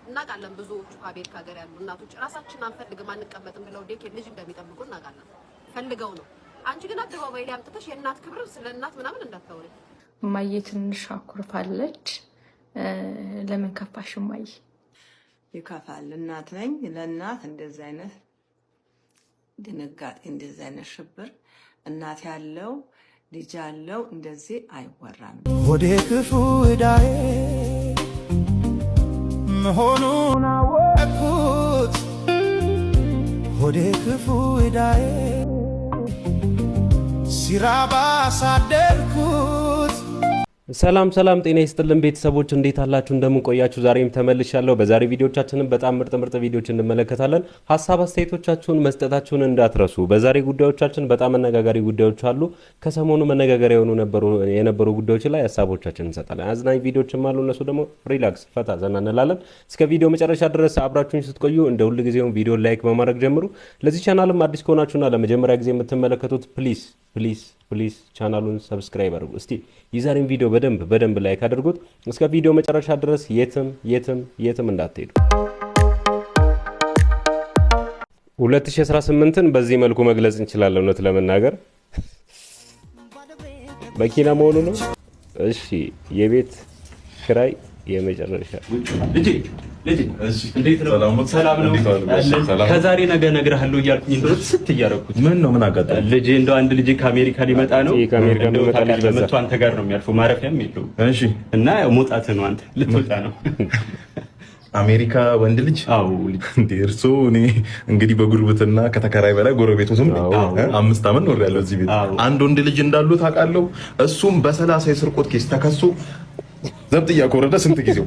እናውቃለን። ብዙዎቹ ከአሜሪካ ሀገር ያሉ እናቶች ራሳችን አንፈልግም አንቀመጥም ብለው ዴኬር ልጅ እንደሚጠብቁ እናውቃለን። ፈልገው ነው። አንቺ ግን አደባባይ ላይ አምጥተሽ የእናት ክብር ስለ እናት ምናምን እንዳታወሪ። እማዬ ትንሽ አኩርፋለች። ለምን ከፋሽ እማዬ? ይከፋል። እናት ነኝ። ለእናት እንደዚህ አይነት ድንጋጤ እንደዚህ አይነት ሽብር እናት ያለው ልጅ ያለው እንደዚህ አይወራም። ወደ ክፉ እዳዬ መሆኑን አወቅኩት። ወደ ክፉ እዳዬ ሲራባ ሳደርኩት። ሰላም ጤና ይስጥልን ቤተሰቦች፣ እንዴት አላችሁ? እንደምን ቆያችሁ? ዛሬም ተመልሻለሁ። በዛሬ ቪዲዮቻችንን በጣም ምርጥ ቪዲዮች እንመለከታለን። ሀሳብ አስተያየቶቻችሁን መስጠታችሁን እንዳትረሱ። በዛሬ ጉዳዮቻችን በጣም አነጋጋሪ ጉዳዮች አሉ። ከሰሞኑ መነጋገሪያ የነበሩ ጉዳዮች ላይ ሀሳቦቻችንን እንሰጣለን። አዝናኝ ቪዲዮችም አሉ። እነሱ ደግሞ ሪላክስ ፈታ ዘና እንላለን። እስከ ቪዲዮ መጨረሻ ድረስ አብራችሁን ስትቆዩ እንደ ሁሉ ጊዜው ቪዲዮ ላይክ በማድረግ ጀምሩ። ለዚህ ቻናልም አዲስ ከሆናችሁና ለመጀመሪያ ጊዜ የምትመለከቱት ፕሊዝ ቻናሉን ሰብስክራይብ አድርጉ። እስቲ የዛሬን ቪዲዮ በደንብ ላይክ አድርጉት። እስከ ቪዲዮ መጨረሻ ድረስ የትም እንዳትሄዱ። 2018ን በዚህ መልኩ መግለጽ እንችላለን። እውነት ለመናገር መኪና መሆኑ ነው። እሺ የቤት ኪራይ የመጨረሻ ልጅ እንዴት ነው? ሰላም ነው? ከዛሬ ነገ እነግርሃለሁ እያልኩኝ እንደው ስትያረኩት ምን አጋጠመ? ልጅ እንደው አንድ ልጅ ከአሜሪካ ሊመጣ ነው። ከአሜሪካ ሊመጣ ልጅ በመጣ አንተ ጋር ነው የሚያልፈው። ማረፊያም የለውም። እሺ። እና ሞጣት ነው አንተ ልትወጣ ነው አሜሪካ ወንድ ልጅ? አዎ ልጅ። እንዴ እርሶ እኔ እንግዲህ በጉርብትና ከተከራይ በላይ ጎረቤቱም 5 ዓመት ኖር ያለው እዚህ ቤት አንድ ወንድ ልጅ እንዳሉ ታውቃለሁ። እሱም በ30 የስርቆት ኬስ ተከሶ ዘብጥ እያኮረደ ስንት ጊዜው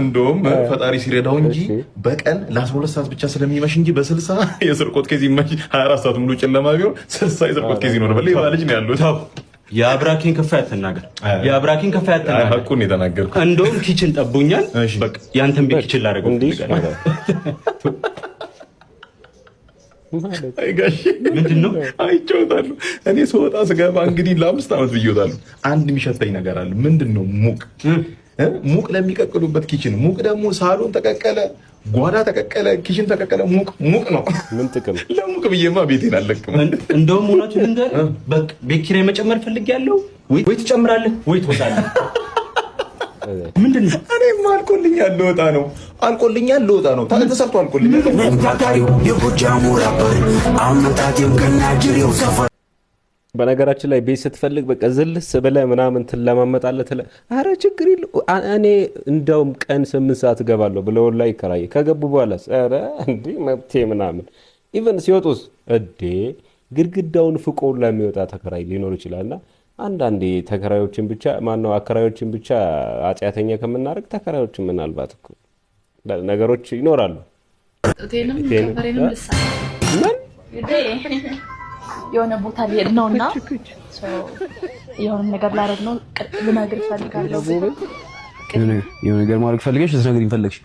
እንደውም ፈጣሪ ሲረዳው እንጂ በቀን ለ12 ሰዓት ብቻ ስለሚመሽ እንጂ በ60 የስርቆት ኬዝ ይመሽ 24 ሰዓት ሙሉ ጨለማ ቢሆን 60 የስርቆት ኬዝ ይኖር በለ ይባል ልጅ ነው ያለው። የአብራኪን ከፋ ያተናገር ሐቁን የተናገርኩ እንደውም ኪችን ጠቦኛል። በቃ ያንተን ቤት ኪችን ላደርገው እንዴ አይጋሽ ምንድነው? አይቻውታለሁ እኔ ስወጣ ስገባ እንግዲህ ለ5 ዓመት ብዬውታለሁ። አንድ የሚሸተኝ ነገር አለ። ምንድነው? ሙቅ ለሚቀቅሉበት ኪችን ሙቅ ደግሞ ሳሎን ተቀቀለ፣ ጓዳ ተቀቀለ፣ ኪችን ተቀቀለ፣ ሙቅ ነው። ምን ጥቅም ለሙቅ ብዬማ ቤቴን አለቅም። እንደውም እውነቱን ልንገርህ፣ በቃ ቤት ኪራይ መጨመር ፈልጊያለሁ። ወይ ትጨምራለህ ወይ ትወጣለህ። ምንድነው? እኔማ አልቆልኛል ልወጣ ነው። ተሰርቶ አልቆልኛል። በነገራችን ላይ ቤት ስትፈልግ በቃ ዝልስ ብለህ ምናምን ትለማመጣለህ። አረ ችግር የለው እኔ እንደውም ቀን 8 ሰዓት እገባለሁ ብለው ላይ ከራይ ከገቡ በኋላ አረ እንዴ መብቴ ምናምን ኢቨን ሲወጡስ እንዴ ግድግዳውን ፍቆ ለሚወጣ ተከራይ ሊኖር ይችላልና አንዳንዴ ተከራዮችን ብቻ ማነው አከራዮችን ብቻ አጽያተኛ ከምናደርግ ተከራዮችን ምናልባት እኮ ነገሮች ይኖራሉ። ቴንም ከፈሬንም ልሳይ የሆነ ቦታ ሊሄድ ነውና የሆነ ነገር ላደርግ ነው። ልነግር ፈልጋለሁ። የሆነ ነገር ማድረግ ፈልገሽ ልትነግሪኝ ፈለግሽ?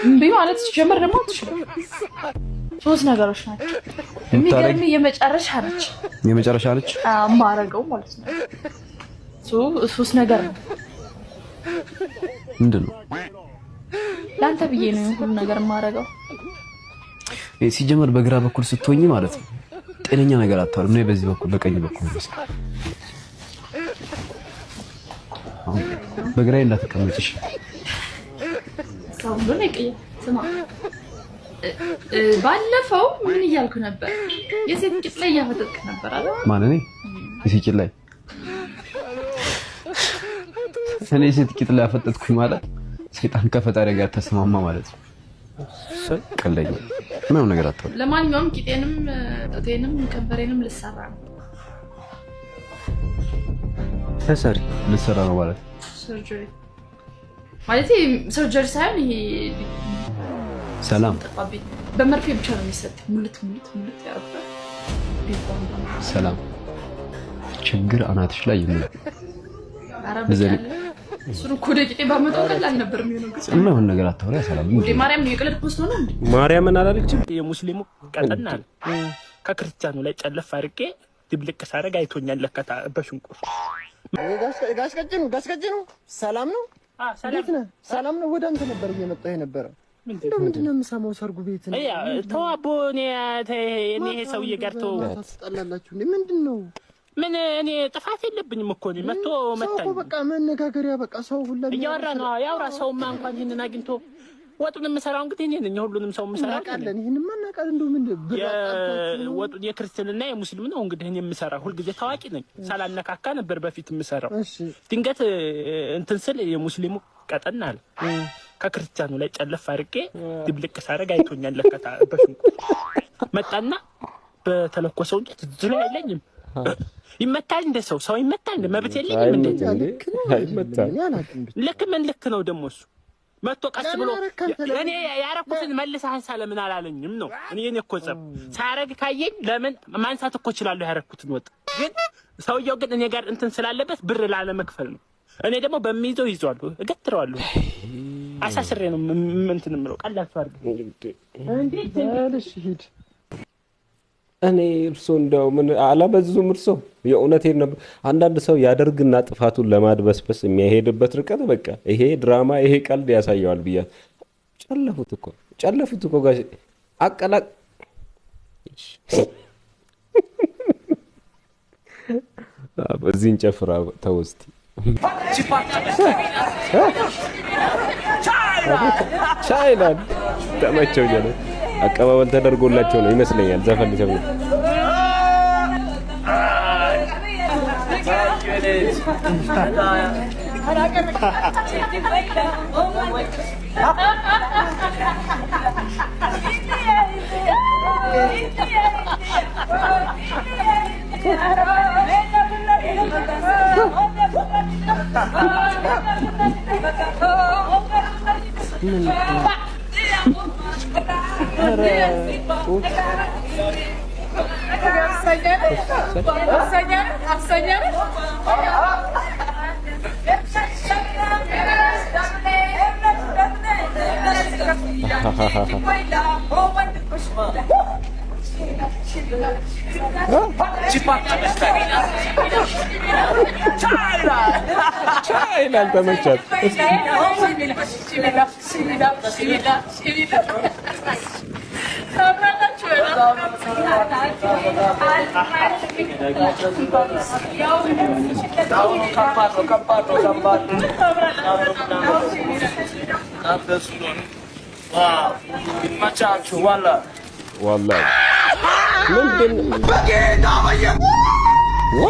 እምቢ ማለት ሲጀመር ደግሞ አትችልም። 3 ነገሮች ናቸው። የሚገርም የመጨረሻ ነች ማረገው ማለት ነው። 3 ነገር ነው። ምንድን ነው? ለአንተ ብዬ ነው ሁሉ ነገር ማረገው። ሲጀመር በግራ በኩል ስትሆኚ ማለት ነው ጤነኛ ነገር አታወሪም። ነው በዚህ በኩል በቀኝ በኩል ነው። በግራዬ እንዳትቀመጪሽ። ሳውንዱ ነው ይቀየር። ስማ ባለፈው ምን እያልኩ ነበር? የሴት ቂጥ ላይ እያፈጠጥክ ነበር አይደል? ማን እኔ? የሴት ቂጥ ላይ እኔ የሴት ቂጥ ላይ አፈጠጥኩኝ ማለት ሰይጣን ከፈጣሪ ጋር ተስማማ ማለት ነው። ቀለኝ ምንም ነገር አትወል። ለማንኛውም ቂጤንም ጤቴንም ከንፈሬንም ልሰራ ነው። ተሰሪ ልሰራ ነው ማለት ሰርጀሪ ማለት ሰርጀሪ ሳይሆን ይሄ ሰላም በመርፌ ብቻ ነው የሚሰጥ። ሙልት ያረጋል። ሰላም ችግር አናትሽ ላይ ይሙላ። አረብዘን እሱን እኮ ደቂቄ ባመጣው ቀላል ነበር የሚሆነው። ግን ምን ነገር አታወሪ። ሰላም እንዴ ማርያም ነው የቀለድ ፖስት ነው እንዴ? ማርያምን አላለችም? የሙስሊሙ ቀጠናል ከክርስቲያኑ ላይ ጨለፍ አድርጌ ድብልቅ ሳረግ አይቶኛል። ለከታ በሽንቁር ጋሽ ቀጭኑ ሰላም ነው? ሰላም ነው። ወደ አንተ ነበር እየመጣሁ የነበረ። ምንድን ነው የምሰማው? ሰርጉ ቤት ነው። ተዋቦ እኔ ሰውዬ ጋር ታስጠላላችሁ። ምንድን ነው? ምን እኔ ጥፋት የለብኝም እኮ ነው። መጣኝ በቃ መነጋገሪያ በቃ ሰው ሁሉ እያወራ ነው። ያውራ ሰውማ እንኳን ይሄንን አግኝቶ ወጡን የምሰራው እንግዲህ እኔ ነኝ። ሁሉንም ሰው የምሰራው እናውቃለን። ይሄንማ እናውቃለን። እንደው ምን ወጡን የክርስቲያንና የሙስሊም ነው እንግዲህ እኔ የምሰራው። ሁልጊዜ ታዋቂ ነኝ። ሳላነካካ ነበር በፊት የምሰራው። ድንገት እንትን ስል የሙስሊሙ ቀጠና አለ። ከክርስቲያኑ ላይ ጨለፍ አድርጌ ድብልቅ ሳደርግ አይቶኛል። ለከታ በሽንቁ መጣና በተለኮሰው እንጨት ዝሎ አይለኝም። ይመታል እንደ ሰው ይመታል እንደ መብት የለኝም እንዴ? ልክ ምን ልክ ነው ደግሞ እሱ መጥቶ ቀስ ብሎ እኔ ያረኩትን መልሰህ አንሳ ለምን አላለኝም ነው። እኔ እኮ ጸብ ሳያረግ ካየኝ ለምን ማንሳት እኮ እችላለሁ ያረኩትን ወጥ። ግን ሰውየው ግን እኔ ጋር እንትን ስላለበት ብር ላለመክፈል ነው። እኔ ደግሞ በሚይዘው ይዟለሁ፣ እገትረዋለሁ፣ አሳስሬ ነው እንትን የምለው። ቀላል ሰው አድርገህ እንዴ ሂድ። እኔ እርሶ እንደው ምን አላበዙም? እርሶ የእውነቴን ነበር። አንዳንድ ሰው ያደርግና ጥፋቱን ለማድበስበስ የሚያሄድበት ርቀት በቃ ይሄ ድራማ ይሄ ቀልድ ያሳየዋል ብያ ጨለፉት እኮ ጋሽ አቀላቅ በዚህን ጨፍራ ተውስቲ ቻይላንድ ተመቸው ጀለ አቀባበል ተደርጎላቸው ነው ይመስለኛል። ዘፈን ሊሰሙ ቻይላንድ ተመቻት።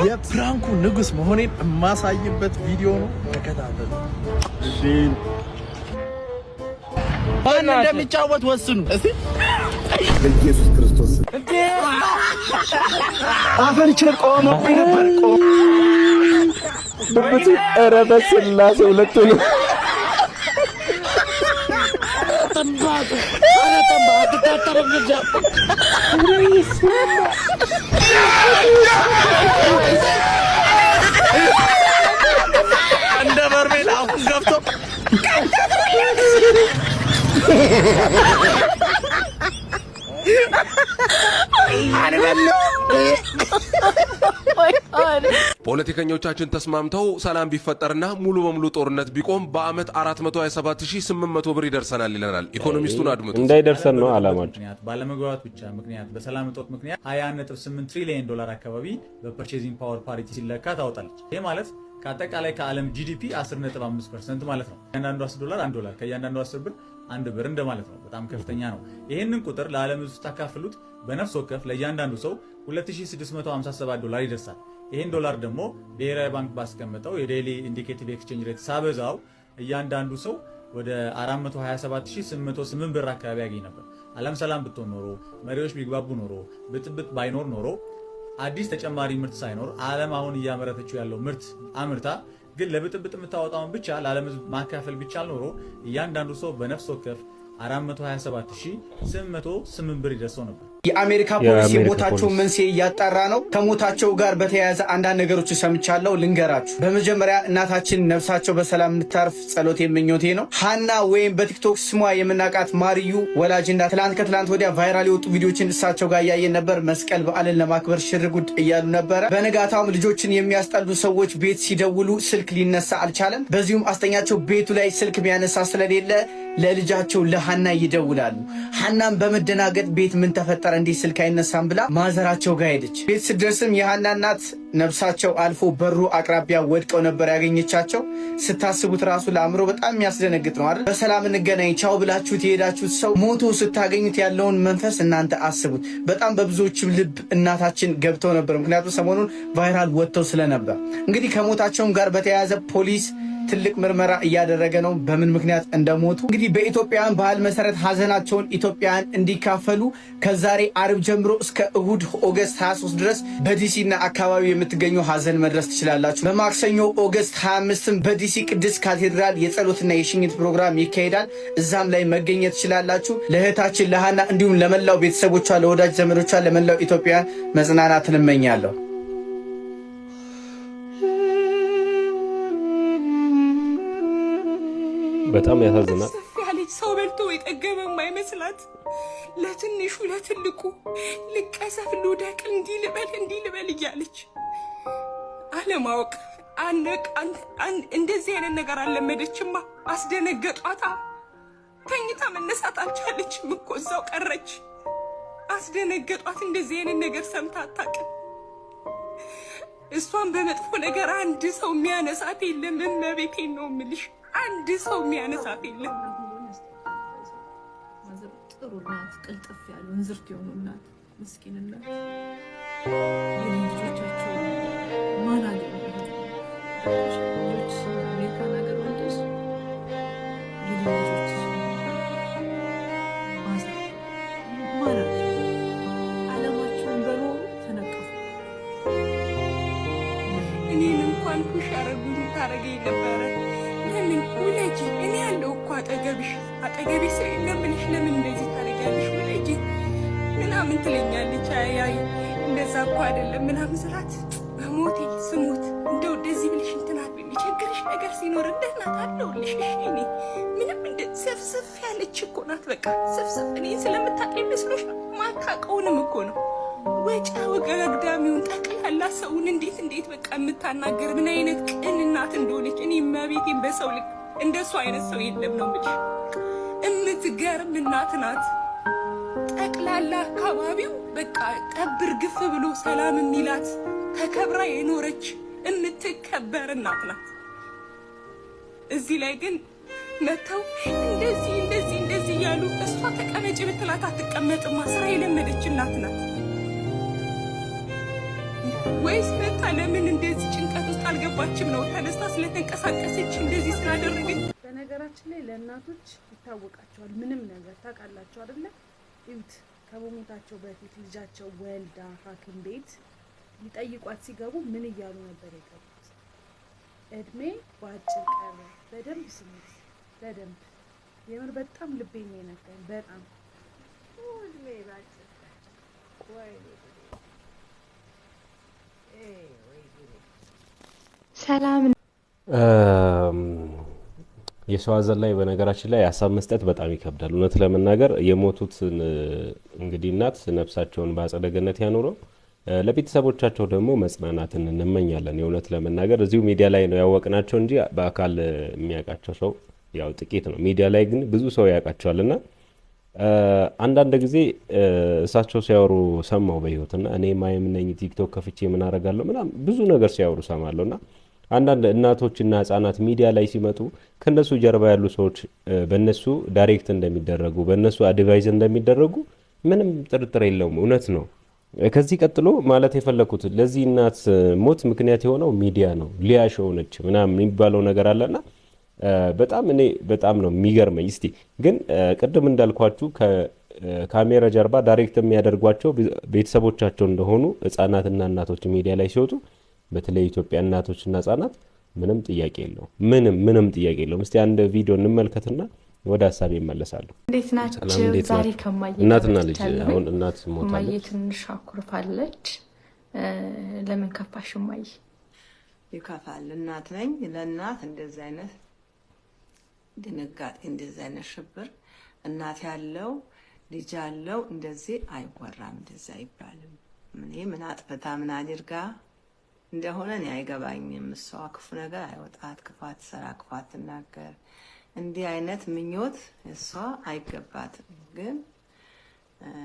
የፕራንኩ ንጉስ መሆኔን የማሳይበት ቪዲዮ ነው። ተከታተሉ። ማን እንደሚጫወት ወስኑ እስቲ። በኢየሱስ ክርስቶስ እንዴ አፈርቸር ቆሞ ነበር በብቱ ኧረ በስላሴ ሁለቱ ነው ተንባቱ ኧረ ተንባቱ ተተረገጃ እንደ በርሜል አፉን ገብቶ ፖለቲከኞቻችን ተስማምተው ሰላም ቢፈጠርና ሙሉ በሙሉ ጦርነት ቢቆም በአመት 427800 ብር ይደርሰናል ይለናል። ኢኮኖሚስቱን አድምጡ። እንዳይደርሰን ነው አላማችን። ባለመግባባት ብቻ ምክንያት በሰላም እጦት ምክንያት 20.8 ትሪሊየን ዶላር አካባቢ በፐርቼዚንግ ፓወር ፓሪቲ ሲለካ ታወጣለች። ይሄ ማለት ከአጠቃላይ ከዓለም ጂዲፒ 10.5% ማለት ነው። እያንዳንዱ $10 $1 ከእያንዳንዱ 10 ብር 1 ብር እንደማለት ነው። በጣም ከፍተኛ ነው። ይህንን ቁጥር ለዓለም ህዝብ ታካፍሉት በነፍስ ወከፍ ለእያንዳንዱ ሰው $2657 ይደርሳል። ይህን ዶላር ደግሞ ብሔራዊ ባንክ ባስቀመጠው የዴይሊ ኢንዲኬቲቭ ኤክስቼንጅ ሬት ሳበዛው እያንዳንዱ ሰው ወደ 427808 ብር አካባቢ ያገኝ ነበር። ዓለም ሰላም ብትሆን ኖሮ፣ መሪዎች ቢግባቡ ኖሮ፣ ብጥብጥ ባይኖር ኖሮ፣ አዲስ ተጨማሪ ምርት ሳይኖር ዓለም አሁን እያመረተችው ያለው ምርት አምርታ ግን ለብጥብጥ የምታወጣውን ብቻ ለዓለም ህዝብ ማካፈል ቢቻል ኖሮ እያንዳንዱ ሰው በነፍስ ወከፍ 427808 ብር ይደርሰው ነበር። የአሜሪካ ፖሊስ የሞታቸው መንስኤ እያጣራ ነው። ከሞታቸው ጋር በተያያዘ አንዳንድ ነገሮች ሰምቻለሁ፣ ልንገራችሁ። በመጀመሪያ እናታችን ነፍሳቸው በሰላም እንድታርፍ ጸሎቴ ምኞቴ ነው። ሀና ወይም በቲክቶክ ስሟ የምናውቃት ማርዩ ወላጅና ከትላንት ወዲያ ቫይራል የወጡ ቪዲዮችን እሳቸው ጋር እያየን ነበር። መስቀል በዓልን ለማክበር ሽርጉድ እያሉ ነበረ። በነጋታውም ልጆችን የሚያስጠሉ ሰዎች ቤት ሲደውሉ ስልክ ሊነሳ አልቻለም። በዚሁም አስተኛቸው ቤቱ ላይ ስልክ ቢያነሳ ስለሌለ ለልጃቸው ለሃና ይደውላሉ። ሃናም በመደናገጥ ቤት ምን ተፈጠረ እንዲህ ስልክ አይነሳም ብላ ማዘራቸው ጋር ሄደች። ቤት ስትደርስም የሃና እናት ነፍሳቸው አልፎ በሩ አቅራቢያ ወድቀው ነበር ያገኘቻቸው። ስታስቡት ራሱ ለአእምሮ በጣም የሚያስደነግጥ ነው አይደል? በሰላም እንገናኝ ቻው ብላችሁት የሄዳችሁት ሰው ሞቶ ስታገኙት ያለውን መንፈስ እናንተ አስቡት። በጣም በብዙዎችም ልብ እናታችን ገብተው ነበር፣ ምክንያቱም ሰሞኑን ቫይራል ወጥተው ስለነበር። እንግዲህ ከሞታቸውም ጋር በተያያዘ ፖሊስ ትልቅ ምርመራ እያደረገ ነው፣ በምን ምክንያት እንደሞቱ። እንግዲህ በኢትዮጵያውያን ባህል መሰረት ሀዘናቸውን ኢትዮጵያውያን እንዲካፈሉ ከዛሬ አርብ ጀምሮ እስከ እሁድ ኦገስት 23 ድረስ በዲሲና አካባቢው የምትገኙ ሀዘን መድረስ ትችላላችሁ። በማክሰኞ ኦገስት 25ም በዲሲ ቅድስት ካቴድራል የጸሎትና የሽኝት ፕሮግራም ይካሄዳል። እዛም ላይ መገኘት ትችላላችሁ። ለእህታችን ለሃና እንዲሁም ለመላው ቤተሰቦቿ፣ ለወዳጅ ዘመዶቿ፣ ለመላው ኢትዮጵያውያን መጽናናትን እመኛለሁ። በጣም ያሳዝናል። ያለች ሰው በልቶ የጠገበ የማይመስላት ለትንሹ ለትልቁ ልቀሰፍ ልውደቅ እንዲህ ልበል እያለች አለማወቅ እንደዚህ አይነት ነገር አልለመደችማ። አስደነገጧታ። ተኝታ መነሳት አልቻለችም እኮ እዛው ቀረች። አስደነገጧት። እንደዚህ አይነት ነገር ሰምታ አታውቅም። እሷን በመጥፎ ነገር አንድ ሰው የሚያነሳት የለም። እመቤቴን ነው የምልሽ፣ አንድ ሰው የሚያነሳት የለም። ጥሩ ናት፣ ቅልጥፍ ያሉ እንዝርት የሆኑ እናት፣ ምስኪን እናት። ልጆቻቸው ማን አገኘ? ልጆች አሜሪካን ሀገር ወንዶች ልጆች ማን አለማቸውን በኖሩ ተነቀፉ። እኔን እንኳን ኩሽ ያረጉኝ ታረገኝ ነበረ። ለምን ውለጂ? እኔ ያለው እኮ አጠገብሽ ሰው የለምንሽ? ለምን እንደዚህ ታረጊያለሽ? ውለጂ ምናምን ትለኛለች። አይ እንደዛ እኮ አይደለም ምናምን ስላት በሞቴ ስሙት እንደው እንደዚህ ብልሽ እንትናት የሚቸግርሽ ነገር ሲኖር እንደናት አለውልሽ። እኔ ምንም እንደ ስፍስፍ ያለች እኮ ናት። በቃ ስፍስፍ እኔ ስለምታውቀኝ መስሎሽ ነው? ማታውቀውንም እኮ ነው። ወጫ ወገግዳሚውን ጠቅላላ ሰውን እንዴት በቃ የምታናገር ምን አይነት ቅን እናት እንደሆነች እኔ መቤቴን በሰው ልክ እንደሱ አይነት ሰው የለም ነው የምልሽ። እምትገርም እናት ናት። ጠቅላላ አካባቢው በቃ ቀብር ግፍ ብሎ ሰላም የሚላት ተከብራ የኖረች የምትከበር እናት ናት። እዚህ ላይ ግን መተው እንደዚህ እያሉ እሷ ተቀመጭ ብትላት አትቀመጥማ። ስራ የለመደች እናት ናት። ወይስ መታ ለምን እንደዚህ ጭንቀት ውስጥ አልገባችም ነው? ተነስታ ስለተንቀሳቀሰች እንደዚህ ስላደረገች። በነገራችን ላይ ለእናቶች ይታወቃቸዋል ምንም ነገር ታውቃላችሁ አይደለ? እዩት፣ ከመሞታቸው በፊት ልጃቸው ወልዳ ሐኪም ቤት ሊጠይቋት ሲገቡ ምን እያሉ ነበር የገቡት? እድሜ በአጭር ቀረ። በደንብ ስሙት፣ በደንብ የምር በጣም ልቤን የነካኝ በጣም እድሜ በአጭር ወይ ሰላም። የሰው ሀዘን ላይ በነገራችን ላይ ሀሳብ መስጠት በጣም ይከብዳል። እውነት ለመናገር የሞቱትን እንግዲህ እናት ነፍሳቸውን በአጸደ ገነት ያኑረው፣ ለቤተሰቦቻቸው ደግሞ መጽናናትን እንመኛለን። የእውነት ለመናገር እዚሁ ሚዲያ ላይ ነው ያወቅናቸው እንጂ በአካል የሚያውቃቸው ሰው ያው ጥቂት ነው። ሚዲያ ላይ ግን ብዙ ሰው ያውቃቸዋልና አንዳንድ ጊዜ እሳቸው ሲያወሩ ሰማው በህይወትና እኔ ማየም ነኝ ቲክቶክ ከፍቼ ምን አደርጋለሁ ምናምን ብዙ ነገር ሲያወሩ ሰማለሁና አንዳንድ እናቶችና ህጻናት ሚዲያ ላይ ሲመጡ ከነሱ ጀርባ ያሉ ሰዎች በነሱ ዳይሬክት እንደሚደረጉ በነሱ አድቫይዝ እንደሚደረጉ ምንም ጥርጥር የለውም። እውነት ነው። ከዚህ ቀጥሎ ማለት የፈለኩት ለዚህ እናት ሞት ምክንያት የሆነው ሚዲያ ነው። ሊያሾ ነች ምናምን የሚባለው ነገር አለና በጣም ነው የሚገርመኝ። እስቲ ግን ቅድም እንዳልኳችሁ ከካሜራ ጀርባ ዳይሬክት የሚያደርጓቸው ቤተሰቦቻቸው እንደሆኑ ህጻናትና እናቶች ሚዲያ ላይ ሲወጡ በተለይ ኢትዮጵያ እናቶችና ህጻናት ምንም ጥያቄ የለውም። ምንም ጥያቄ የለውም። እስቲ አንድ ቪዲዮ እንመልከትና ወደ ሀሳቤ እመለሳለሁ። እንዴት ናችሁ? ዛሬ ከማየ እናትና ልጅ አሁን እናት ሞታለች። ማየ ትንሽ አኩርፋለች። ለምን ከፋሽ ማየ? ይከፋል። እናት ነኝ። ለእናት እንደዚህ አይነት ድንጋጤ እንደዚህ አይነት ሽብር እናት ያለው ልጅ ያለው እንደዚህ አይወራም፣ እንደዚህ አይባልም። እኔ ምን አጥፍታ ምን አድርጋ እንደሆነ እኔ አይገባኝም። እሷ ክፉ ነገር አይወጣት፣ ክፋት ሰራ፣ ክፋት ትናገር። እንዲህ አይነት ምኞት እሷ አይገባትም። ግን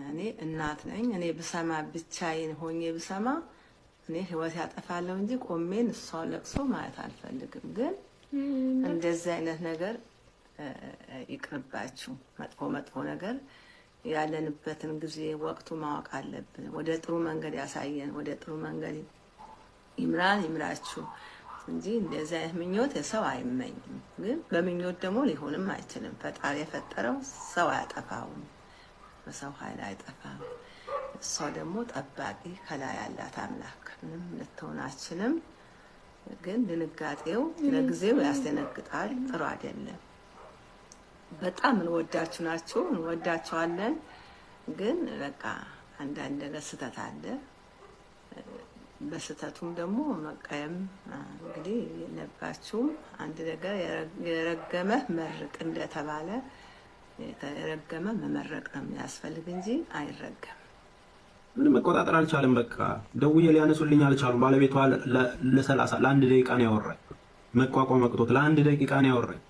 እኔ እናት ነኝ። እኔ ብሰማ ብቻዬን ሆኜ ብሰማ እኔ ህይወት ያጠፋለሁ እንጂ ቆሜን እሷ ለቅሶ ማለት አልፈልግም። ግን እንደዚህ አይነት ነገር ይቅርባችሁ። መጥፎ ነገር ያለንበትን ጊዜ ወቅቱ ማወቅ አለብን። ወደ ጥሩ መንገድ ያሳየን፣ ወደ ጥሩ መንገድ ይምራችሁ እንጂ እንደዚህ አይነት ምኞት የሰው አይመኝም። ግን በምኞት ደግሞ ሊሆንም አይችልም። ፈጣሪ የፈጠረው ሰው አያጠፋውም፣ በሰው ኃይል አይጠፋም። እሷ ደግሞ ጠባቂ ከላይ ያላት አምላክ ምንም ልትሆን አትችልም። ግን ድንጋጤው ለጊዜው ያስደነግጣል፣ ጥሩ አይደለም። በጣም እንወዳችሁ ናችሁ፣ እንወዳችኋለን። ግን በቃ አንዳንድ ነገር ስህተት አለ። በስህተቱም ደግሞ መቀየም እንግዲህ የለባችሁም። አንድ ነገር የረገመ መርቅ እንደተባለ የተረገመ መመረቅ ነው የሚያስፈልግ እንጂ አይረገም። ምንም መቆጣጠር አልቻለም። በቃ ደውዬ ሊያነሱልኝ አልቻሉም። ባለቤቷ ለአንድ ደቂቃ ነው ያወራኝ። መቋቋም አቅቶት ለአንድ ደቂቃ ነው ያወራኝ።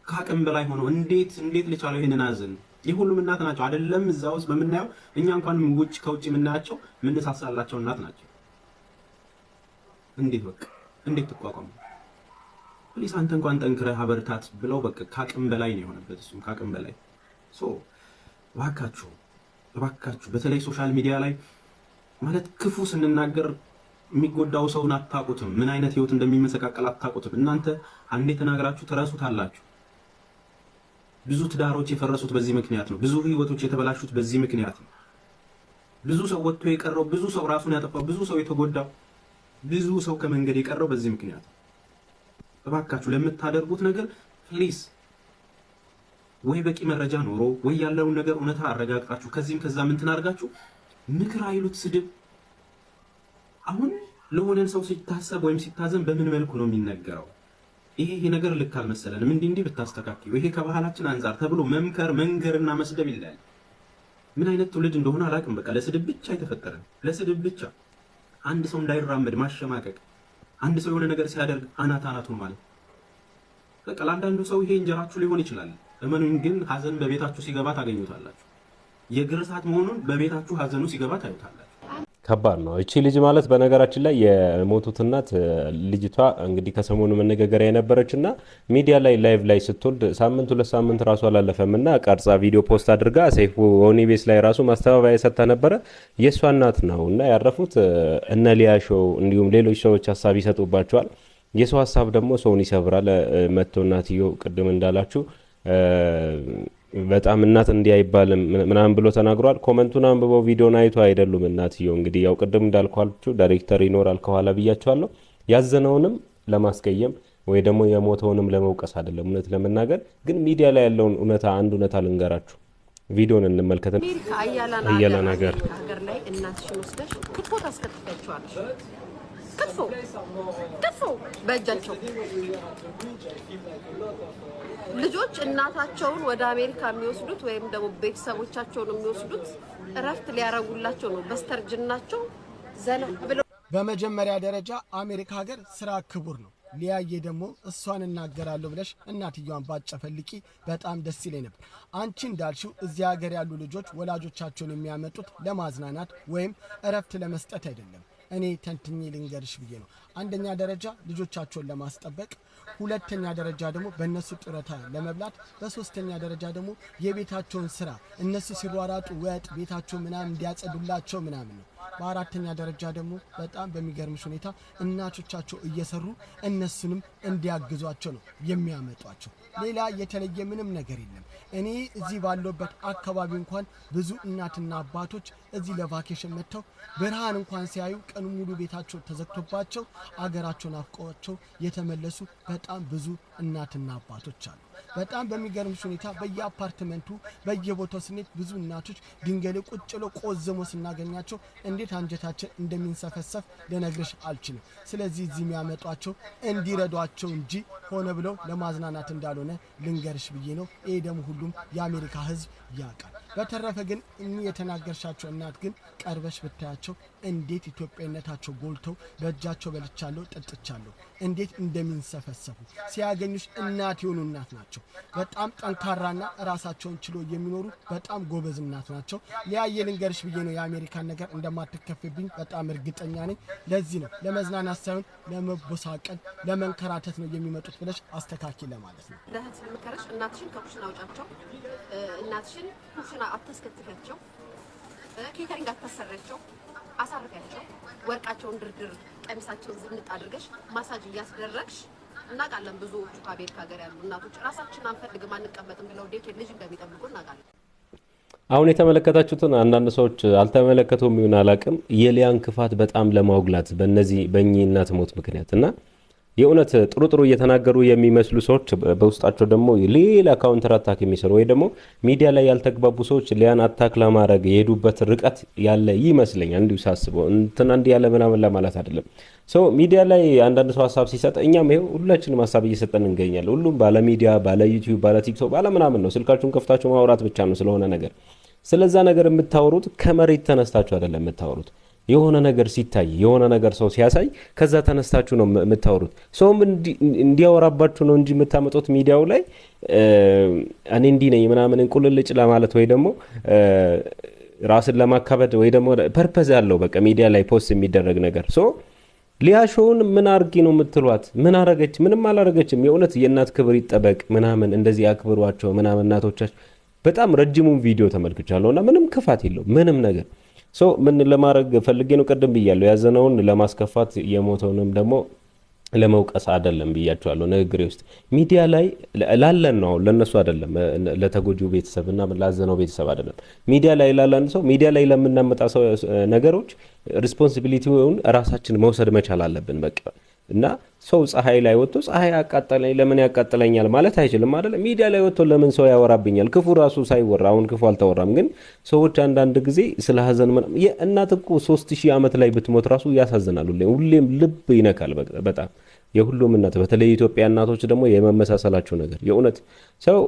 ከአቅም በላይ ሆኖ እንዴት ልቻለው ይሄንን አዘን። የሁሉም እናት ናቸው አይደለም? እዛ ውስጥ በምናየው እኛ እንኳን ከውጭ የምናያቸው ምንሳሳላቸው እናት ናቸው። እንዴት ትቋቋሙ? ፕሊስ አንተ እንኳን ጠንክረህ አበርታት ብለው በቃ ከአቅም በላይ ነው የሆነበት። እሱም ከአቅም በላይ እባካችሁ በተለይ ሶሻል ሚዲያ ላይ ማለት ክፉ ስንናገር የሚጎዳው ሰውን አታውቁትም። ምን አይነት ህይወት እንደሚመሰቃቀል አታውቁትም። እናንተ አንዴ ተናግራችሁ ተረሱታላችሁ። ብዙ ትዳሮች የፈረሱት በዚህ ምክንያት ነው። ብዙ ህይወቶች የተበላሹት በዚህ ምክንያት ነው። ብዙ ሰው ወጥቶ የቀረው፣ ብዙ ሰው ራሱን ያጠፋው፣ ብዙ ሰው የተጎዳው፣ ብዙ ሰው ከመንገድ የቀረው በዚህ ምክንያት ነው። እባካችሁ ለምታደርጉት ነገር ፕሊስ ወይ በቂ መረጃ ኖሮ ወይ ያለውን ነገር እውነታ አረጋግጣችሁ ከዚህም ከዛ ምን ትናርጋችሁ ምክር አይሉት ስድብ። አሁን ለሆነን ሰው ሲታሰብ ወይም ሲታዘን በምን መልኩ ነው የሚነገረው? ይሄ ነገር ልክ አልመሰለንም፣ እንዲህ ብታስተካክሉ፣ ይሄ ከባህላችን አንፃር ተብሎ መምከር መንገርና መስደብ ይላል። ምን አይነት ትውልድ እንደሆነ አላውቅም። በቃ ለስድብ ብቻ የተፈጠረ ለስድብ ብቻ። አንድ ሰው እንዳይራመድ ማሸማቀቅ፣ አንድ ሰው የሆነ ነገር ሲያደርግ አናቱን ማለት በቃ። ለአንዳንዱ ሰው ይሄ እንጀራችሁ ሊሆን ይችላል። እመኑኝ፣ ግን ሀዘን በቤታችሁ ሲገባ ታገኙታላችሁ። የግርሳት መሆኑን በቤታችሁ ሀዘኑ ሲገባ ታዩታላችሁ። ከባድ ነው። እቺ ልጅ ማለት በነገራችን ላይ የሞቱት እናት ልጅቷ እንግዲህ ከሰሞኑ መነጋገሪያ የነበረችና ሚዲያ ላይ ላይቭ ላይ ስትወልድ ሳምንት 2 ሳምንት ራሱ አላለፈምና ቀርጻ ቪዲዮ ፖስት አድርጋ ሰይፉ ኦኒ ቤስ ላይ ራሱ ማስተባበያ የሰጠ ነበረ። የእሷ እናት ነው እና ያረፉት እነ ሊያሾው እንዲሁም ሌሎች ሰዎች ሀሳብ ይሰጡባቸዋል። የሰው ሀሳብ ደግሞ ሰውን ይሰብራል። መጥቶ እናትዮ ቅድም እንዳላችሁ በጣም እናት እንዲህ አይባልም ምናምን ብሎ ተናግሯል። ኮመንቱን አንብበው ቪዲዮን አይቶ አይደሉም እናትየው። እንግዲህ ያው ቅድም እንዳልኳችሁ ዳይሬክተር ይኖራል ከኋላ ብያቸዋለሁ። ያዘነውንም ለማስቀየም ወይ ደግሞ የሞተውንም ለመውቀስ አይደለም። እውነት ለመናገር ግን ሚዲያ ላይ ያለውን አንድ እውነታ ልንገራችሁ። ቪዲዮን እንመልከት። አያላ ነገር ሀገር ላይ እናትሽን ወስደሽ ክትፎ ታስከትፊያቸዋለሽ። ክትፎ በእጃቸው ልጆች እናታቸውን ወደ አሜሪካ የሚወስዱት ወይም ደግሞ ቤተሰቦቻቸውን የሚወስዱት እረፍት ሊያረጉላቸው ነው። በስተርጅናቸው ዘና ብለው በመጀመሪያ ደረጃ አሜሪካ ሀገር ስራ ክቡር ነው። ሊያየ ደግሞ እሷን እናገራለሁ ብለሽ እናትየዋን ባጨፈልቂ በጣም ደስ ይለኝ ነበር። አንቺ እንዳልሽው እዚህ ሀገር ያሉ ልጆች ወላጆቻቸውን የሚያመጡት ለማዝናናት ወይም እረፍት ለመስጠት አይደለም። እኔ ተንትኜ ልንገርሽ ብዬ ነው። አንደኛ ደረጃ ልጆቻቸውን ለማስጠበቅ፣ ሁለተኛ ደረጃ ደግሞ በእነሱ ጡረታ ለመብላት፣ በሶስተኛ ደረጃ ደግሞ የቤታቸውን ስራ እነሱ ሲሯራጡ ወጥ ቤታቸው ምናምን እንዲያጸዱላቸው ምናምን ነው። በአራተኛ ደረጃ ደግሞ በጣም በሚገርምሽ ሁኔታ እናቶቻቸው እየሰሩ እነሱንም እንዲያግዟቸው ነው የሚያመጧቸው። ሌላ የተለየ ምንም ነገር የለም። እኔ እዚህ ባለበት አካባቢ እንኳን ብዙ እናትና አባቶች እዚህ ለቫኬሽን መጥተው ብርሃን እንኳን ሲያዩ ቀን ሙሉ ቤታቸው ተዘግቶባቸው አገራቸውን አፍቀዋቸው የተመለሱ በጣም ብዙ እናትና አባቶች አሉ። በጣም በሚገርምሽ ሁኔታ በየአፓርትመንቱ በየቦታው ስንሄድ ብዙ እናቶች ድንገት ቁጭ ብለው ቆዝሞ ስናገኛቸው እንዴት አንጀታችን እንደሚንሰፈሰፍ ልነግርሽ አልችልም። ስለዚህ እዚህ የሚያመጧቸው እንዲረዷቸው እንጂ ሆነ ብለው ለማዝናናት እንዳልሆነ ልንገርሽ ብዬ ነው። ይሄ ደግሞ ሁሉም የአሜሪካ ሕዝብ ያውቃል። በተረፈ ግን እኚህ የተናገርሻቸው እናት ግን ቀርበሽ ብታያቸው እንዴት ኢትዮጵያዊነታቸው ጎልተው በእጃቸው በልቻለሁ ጠጥቻለሁ እንዴት እንደሚንሰፈሰፉ ሲያገኙሽ እናት የሆኑ እናት ናቸው። በጣም ጠንካራና ራሳቸውን ችሎ የሚኖሩ በጣም ጎበዝ እናት ናቸው። ሊያየ ልንገርሽ ብዬ ነው የአሜሪካን ነገር እንደማትከፍብኝ በጣም እርግጠኛ ነኝ። ለዚህ ነው ለመዝናናት ሳይሆን ለመቦሳቀል ለመንከራተት ነው የሚመጡት ብለሽ አስተካኪ ለማለት ነው። ለህት ምከረሽ እናትሽን ከኩሽና አውጫቸው፣ እናትሽን ኩሽና አታስከትፊያቸው፣ ኬተሪንግ አታሰሪያቸው፣ አሳርፊያቸው። ወርቃቸውን ድርድር ቀሚሳቸውን ዝንጥ አድርገሽ ማሳጅ እያስደረግሽ እናውቃለን። ብዙዎቹ ከአሜሪካ ሀገር ያሉ እናቶች ራሳችን አንፈልግም አንቀመጥም ብለው ዴክ ልጅ እንደሚጠብቁ እናውቃለን። አሁን የተመለከታችሁትን አንዳንድ ሰዎች አልተመለከቱም ይሁን አላውቅም፣ የሊያን ክፋት በጣም ለማውግላት በእኚህ እናት ሞት ምክንያት እና የእውነት ጥሩ ጥሩ እየተናገሩ የሚመስሉ ሰዎች በውስጣቸው ደግሞ ሌላ ካውንተር አታክ የሚሰሩ ወይ ደግሞ ሚዲያ ላይ ያልተግባቡ ሰዎች ሊያን አታክ ለማድረግ የሄዱበት ርቀት ያለ ይመስለኛል። እንዲሁ ሳስበው እንትና እንዲህ ያለ ምናምን ለማለት አይደለም። ሰው ሚዲያ ላይ አንዳንድ ሰው ሀሳብ ሲሰጥ እኛም ይኸው ሁላችንም ሀሳብ እየሰጠን እንገኛለን። ሁሉም ባለ ሚዲያ፣ ባለ ዩቲዩብ፣ ባለ ቲክቶክ፣ ባለ ምናምን ነው። ስልካችሁን ከፍታችሁ ማውራት ብቻ ነው ስለሆነ ነገር። ስለዛ ነገር የምታወሩት ከመሬት ተነስታችሁ አይደለም የምታወሩት። የሆነ ነገር ሲታይ የሆነ ነገር ሰው ሲያሳይ ከዛ ተነስታችሁ ነው የምታወሩት። ሰውም እንዲያወራባችሁ ነው እንጂ የምታመጡት ሚዲያው ላይ እኔ እንዲህ ነኝ ምናምን ቁልልጭ ለማለት ወይ ደግሞ ራስን ለማካበድ ወይ ደግሞ ፐርፐዝ ያለው በቃ ሚዲያ ላይ ፖስት የሚደረግ ነገር ሶ ሊያሾውን ምን አርጊ ነው የምትሏት? ምን አረገች? ምንም አላረገችም። የእውነት የእናት ክብር ይጠበቅ ምናምን እንደዚህ አክብሯቸው ምናምን እናቶቻችን። በጣም ረጅሙን ቪዲዮ ተመልክቻለሁና ምንም ክፋት የለው ምንም ነገር ሶ ምን ለማድረግ ፈልጌ ነው ቀደም ብያለሁ። ያዘነውን ለማስከፋት የሞተውንም ደግሞ ለመውቀስ አይደለም ብያቸዋለሁ ንግግሬ ውስጥ። ሚዲያ ላይ ላለን ነው ለነሱ አይደለም ለተጎጂው ቤተሰብና ላዘነው ቤተሰብ አይደለም። ሚዲያ ላይ ላለን ሰው ሚዲያ ላይ ለምናመጣ ሰው ነገሮች ሪስፖንሲቢሊቲውን ራሳችን መውሰድ መቻል አለብን በቃ። እና ሰው ፀሐይ ላይ ወጥቶ ፀሐይ ያቃጠለኝ ለምን ያቃጠለኛል ማለት አይችልም አይደል? ሚዲያ ላይ ወጥቶ ለምን ሰው ያወራብኛል? ክፉ ራሱ ሳይወራ አሁን ክፉ አልተወራም፣ ግን ሰዎች አንዳንድ ጊዜ ስለ ሀዘን የእናት እኮ 3000 ዓመት ላይ ብትሞት ራሱ ያሳዝናል። ሁሌም ልብ ይነካል በጣም የሁሉም እናት፣ በተለይ የኢትዮጵያ እናቶች ደግሞ የመመሳሰላቸው ነገር የእውነት ሰው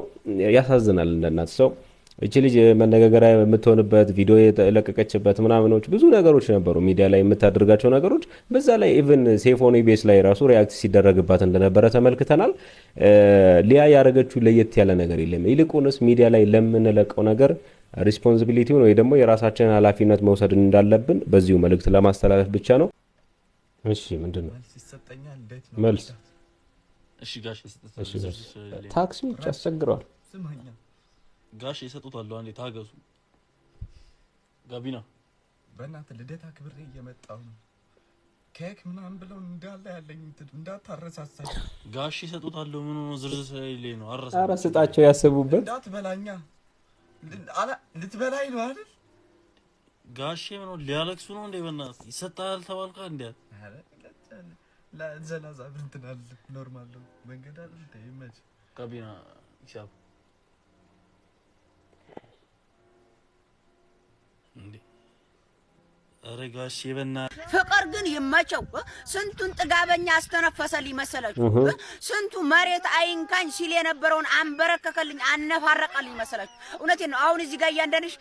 ያሳዝናል። እንደ እናት ሰው እቺ ልጅ መነጋገሪያ የምትሆንበት ቪዲዮ የለቀቀችበት ምናምኖች ብዙ ነገሮች ነበሩ ሚዲያ ላይ የምታደርጋቸው ነገሮች። በዛ ላይ ኢቭን ሴፎን ኢቢኤስ ላይ ራሱ ሪያክት ሲደረግባት እንደነበረ ተመልክተናል። ሊያ ያደረገችው ለየት ያለ ነገር የለም። ይልቁንስ ሚዲያ ላይ ለምንለቀው ነገር ሪስፖንሲቢሊቲውን ወይ ደግሞ የራሳችንን ኃላፊነት መውሰድ እንዳለብን በዚሁ መልእክት ለማስተላለፍ ብቻ ነው። እሺ ምንድነው መልስ? እሺ ጋሽ ታክሲዎች ያስቸግረዋል። ጋሽ ይሰጡታል። አንዴ ታገሱ። ጋቢና በእናትህ ልደታ ክብሬ እየመጣው ነው። ኬክ ምናምን ብለው እንዳለ ያለኝ እንዳታረሳሳኝ። ጋሽ ይሰጡታል። ምን ነው ዝርዝር ስለሌለኝ ነው። ኧረ ስጣቸው ያሰቡበት። እንዳትበላኛ ልትበላኝ ነው አይደል? ጋሽ ምን ነው ሊያለቅሱ ነው እንዴ? በእናትህ ይሰጣል ተባልካ እንዴ? አረ ለዘላዛ ብንትናል ኖርማል ነው መንገድ አይደል? ተይመች ጋቢና ሂሳብ እንዴ አረጋሽ ይበና ፍቅር ግን ይመቸው። ስንቱን ጥጋበኛ አስተነፈሰልኝ መሰላችሁ? ስንቱ መሬት አይንካኝ ሲል የነበረውን አንበረከከልኝ አነፋረቀልኝ መሰላችሁ? እውነቴን ነው። አሁን እዚህ ጋር እያንዳንድሽ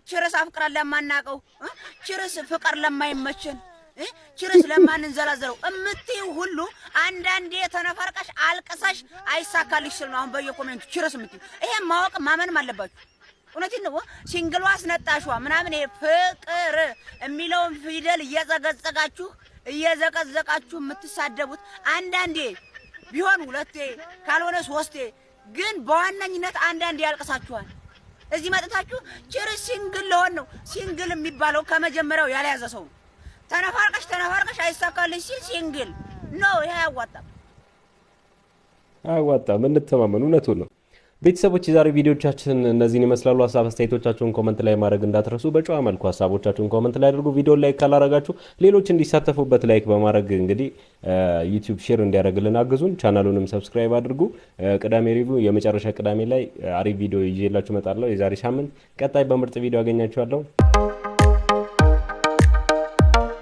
ችርስ አፍቅራን ለማናቀው ችርስ ፍቅር ለማይመችን ችርስ ለማንንዘላዘለው እምትይው ሁሉ አንዳንዴ ተነፈርቀሽ አልቅሰሽ አይሳካልሽ ስል ነው አሁን በየኮሜንቱ ችርስ እምትይው። ይሄን ማወቅ ማመንም አለባችሁ። እውነቴን ነው። ሲንግሏ አስነጣሽዋ ምናምን ፍቅር የሚለውን ፊደል እየዘቀዘቃችሁ የምትሳደቡት አንዳንዴ ቢሆን ሁለቴ ካልሆነ ሶስቴ ግን በዋነኝነት አንዳንዴ ያልቅሳችኋል። እዚህ መጥታችሁ ጭርስ ሲንግል ለሆን ነው። ሲንግል የሚባለው ከመጀመሪያው ያልያዘ ሰው ነው። ተነፋርቀሽ አይሳካልሽ ሲል ሲንግል ኖ። ይሄ አያዋጣም። እንተማመን። እውነቱን ነው። ቤተሰቦች የዛሬ ቪዲዮቻችን እነዚህን ይመስላሉ። ሀሳብ አስተያየቶቻችሁን ኮመንት ላይ ማድረግ እንዳትረሱ። በጨዋ መልኩ ሀሳቦቻችሁን ኮመንት ላይ አድርጉ። ቪዲዮ ላይክ ካላረጋችሁ ሌሎች እንዲሳተፉበት ላይክ በማድረግ እንግዲህ ዩቲዩብ ሼር እንዲያደርግልን አግዙን። ቻናሉንም ሰብስክራይብ አድርጉ። ቅዳሜ ሪቪው የመጨረሻ ቅዳሜ ላይ አሪፍ ቪዲዮ ይዤላችሁ እመጣለሁ። የዛሬ ሳምንት ቀጣይ በምርጥ ቪዲዮ አገኛችኋለሁ።